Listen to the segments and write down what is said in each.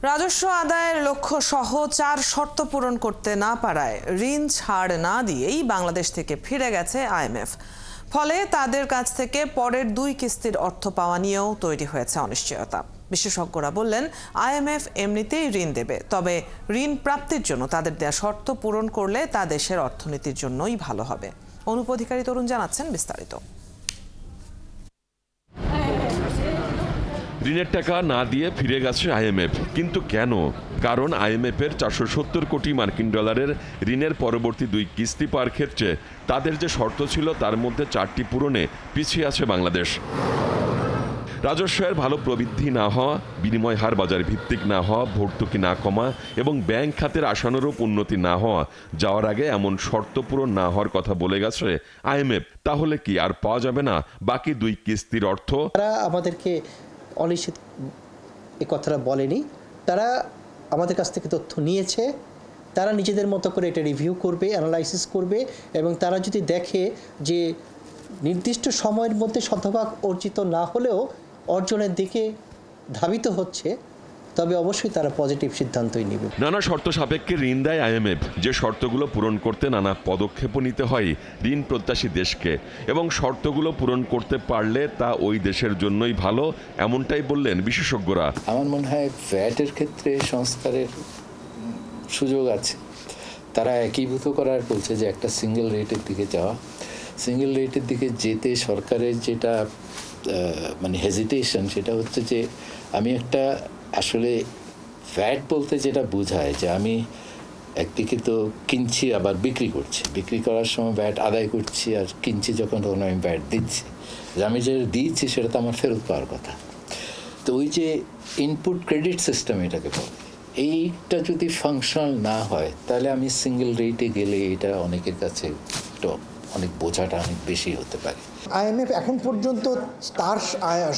রাজস্ব আদায়ের লক্ষ্য সহ 4 শর্ত পূরণ করতে না পারায় ঋণ ছাড় না দিয়েই বাংলাদেশ থেকে ফিরে গেছে আইএমএফ। ফলে তাদের কাছ থেকে পরের 2 কিস্তির অর্থ পাওয়া নিয়েও তৈরি হয়েছে অনিশ্চয়তা। বিশেষজ্ঞরা বললেন, আইএমএফ এমনিতেই ঋণ দেবে, তবে ঋণ প্রাপ্তির জন্য তাদের দেয়া শর্ত পূরণ করলে তা দেশের অর্থনীতির জন্যই ভালো হবে। অনুপ অধিকারী তরুণ জানাচ্ছেন বিস্তারিত। ঋণের টাকা না দিয়ে ফিরে গেছে আইএমএফ, কিন্তু কেন? কারণ আইএমএফের 470 কোটি মার্কিন ডলারের ঋণের পরবর্তী 2 কিস্তি পাওয়ার ক্ষেত্রে তাদের যে শর্ত ছিল তার মধ্যে 4টি পূরণে পিছিয়ে আছে বাংলাদেশ। রাজস্বের ভালো প্রবৃদ্ধি না হওয়া, বিনিময় হার বাজার ভিত্তিক না হওয়া, ভর্তুকি না কমা এবং ব্যাংক খাতের আশানুরূপ উন্নতি না হওয়া, যাওয়ার আগে এমন শর্ত পূরণ না হওয়ার কথা বলে গেছে আইএমএফ। তাহলে কি আর পাওয়া যাবে না বাকি 2 কিস্তির অর্থ? তারা আমাদেরকে অনিশ্চিত এই কথাটা বলেনি, তারা আমাদের কাছ থেকে তথ্য নিয়েছে, তারা নিজেদের মতো করে এটা রিভিউ করবে, অ্যানালাইসিস করবে এবং তারা যদি দেখে যে নির্দিষ্ট সময়ের মধ্যে শতভাগ অর্জিত না হলেও অর্জনের দিকে ধাবিত হচ্ছে, তবে অবশ্যই তারা পজিটিভ সিদ্ধান্তই নেবে। নানা শর্ত সাপেক্ষে ঋণ দেয় আইএমএফ, যে শর্তগুলো পূরণ করতে নানা পদক্ষেপও নিতে হয় ঋণ প্রত্যাশী দেশকে, এবং শর্তগুলো পূরণ করতে পারলে তা ওই দেশের জন্যই ভালো, এমনটাই বললেন বিশেষজ্ঞরা। আমার মনে হয় ভ্যাটের ক্ষেত্রে সংস্কারের সুযোগ আছে। তারা একীভূত করার বলছে যে একটা সিঙ্গেল রেটের দিকে যাওয়া। সিঙ্গেল রেটের দিকে যেতে সরকারের যেটা মানে হেজিটেশন, সেটা হচ্ছে যে আমি একটা আসলে ভ্যাট বলতে যেটা বোঝায় যে আমি একদিকে তো কিনছি আবার বিক্রি করছি, বিক্রি করার সময় ভ্যাট আদায় করছি, আর কিনছি যখন তখন আমি ভ্যাট দিচ্ছি। আমি যে দিচ্ছি সেটা তো আমার ফেরত পাওয়ার কথা। তো ওই যে ইনপুট ক্রেডিট সিস্টেম এটাকে বলে, এইটা যদি ফাংশনাল না হয় তাহলে আমি সিঙ্গেল রেটে গেলে এটা অনেকের কাছে অনেক বোঝাটা অনেক বেশি হতে পারে। আইএমএফ এখন পর্যন্ত তার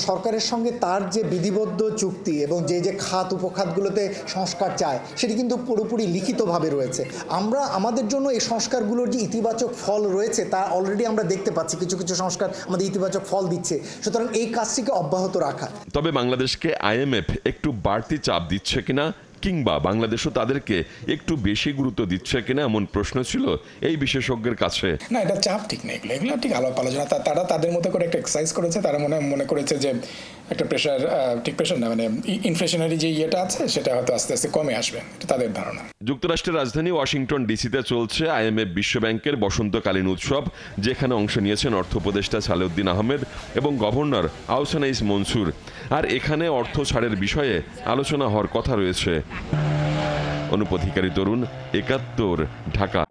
সরকারের সঙ্গে তার যে বিধিবদ্ধ চুক্তি এবং যে খাত উপখাতগুলোতে সংস্কার চায় সেটি কিন্তু পুরোপুরি লিখিতভাবে রয়েছে। আমরা আমাদের জন্য এই সংস্কারগুলোর যে ইতিবাচক ফল রয়েছে তা অলরেডি আমরা দেখতে পাচ্ছি, কিছু কিছু সংস্কার আমাদের ইতিবাচক ফল দিচ্ছে, সুতরাং এই কাজটিকে অব্যাহত রাখা। তবে বাংলাদেশকে আইএমএফ একটু বাড়তি চাপ দিচ্ছে কিনা, কিংবা বাংলাদেশও তাদেরকে একটু বেশি গুরুত্ব দিচ্ছে কিনা, এমন প্রশ্ন ছিল এই বিশেষজ্ঞের কাছে। না, এটা চাপ ঠিক নেই, এগুলো ঠিক আলাপ আলোচনা। তারা তাদের মতো করে একটা এক্সারসাইজ করেছে। তারা মনে করেছে যে একটা প্রেশার, ঠিক প্রেশার না, মানে ইনফ্লেশনারি যে ইয়েটা আছে সেটা হয়তো আস্তে আস্তে কমে আসবে, এটা তাদের ধারণা। যুক্তরাষ্ট্রের রাজধানী ওয়াশিংটন ডিসিতে চলছে আইএমএফ বিশ্বব্যাংকের বসন্তকালীন উৎসব, যেখানে অংশ নিয়েছেন অর্থ উপদেষ্টা সালেউদ্দিন আহমেদ এবং গভর্নর আহসান ইস মনসুর। আর এখানে অর্থ ছাড়ের বিষয়ে আলোচনা হওয়ার কথা রয়েছে। অনুপ অধিকারী তরুণ, ৭১, ঢাকা।